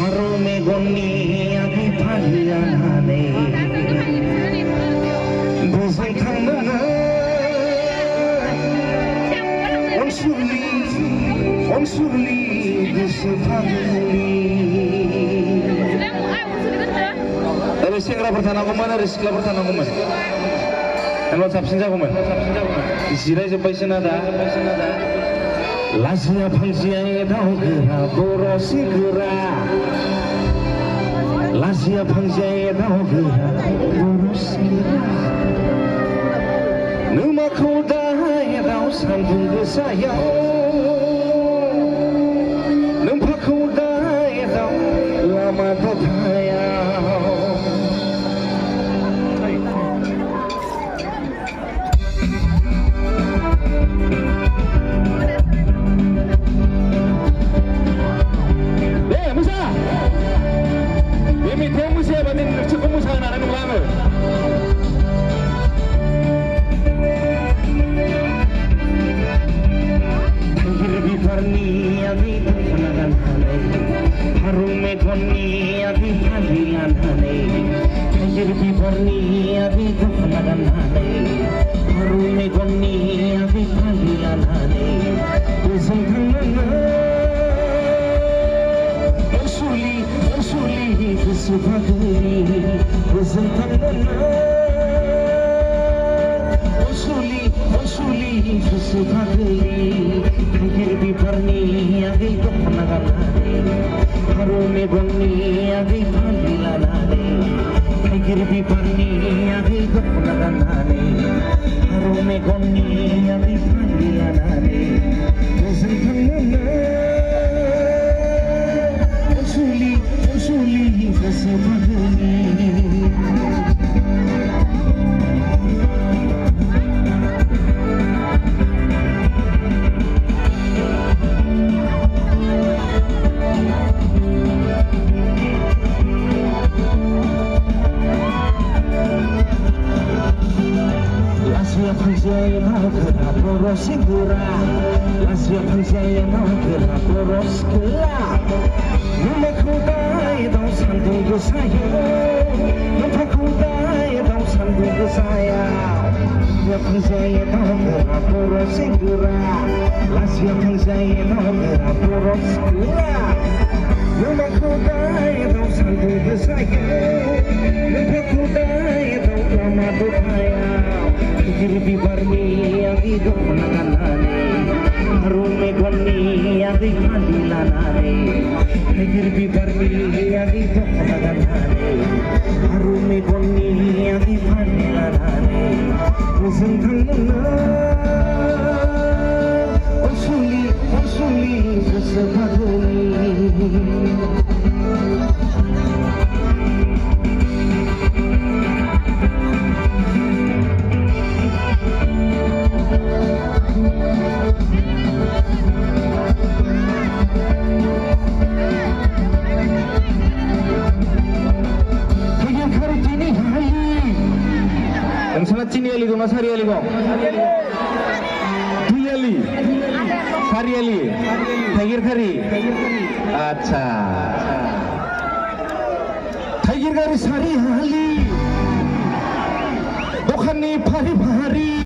फारौ मेगननि आगै फालियानानै बोजों थांनो अनसुरनि गोसो फाग्लि ओरै सेंग्राफोर थानांगौमोन ओरै सिख्लाफोर थानांगौमोन होनबा साबसिन जागौमोन जिरायजोब्बायसो ना दा लाजिया फांजिया एदाव गोरा बर' सिगोरा लाजिया फांजिया एदाव गोरा बर' सिगोरा नोमाखौ दा एदाव सान्दुं गोसायाव नोमफाखौ दा एदाव लामा दथायाव फारौ मेगननि आगै फालियानानै थाइगिर बिबारनि आगै दखना गाननानै फारौ मेगननि आगै फालियानानै बोजों थांनो अनसुलि गोसो फाग्लि बोजों थांनो अनसुलि गोसो फाग्लि थाइगिर बिबारनि आगै दखना गाननानै फारौ मेगननि आगै फालि लानानै थाइगिर बिबारनि आगै दखना गाननानै फारौ मेगननि आगै फालि लानानै बोजों थांनो अनसुलि गोसो फाग्लि Lasia panjaya nagera poros segera Lasia panjaya nagera poros gelap Namaku dai dau sandung gesaya Namaku dai dau sandung gesaya Lasia panjaya nagera poros segera Lasia panjaya nagera poros gelap Namaku dai dau sandung gesaya Namaku dai dau lama dukaya Taigir bibarni agi dukna ganane Faru megonni agi hadilanane Taigir bibarni agi dukna ganane Faru megonni agi hadilanane Bosan thangna Onsuli goso phagli Sangat cini ali kok, Mas Hari ali kok. Dui ali, Hari ali, Taigir Hari. Acha. Taigir Hari Sari ali. Dokhani Pari Pari.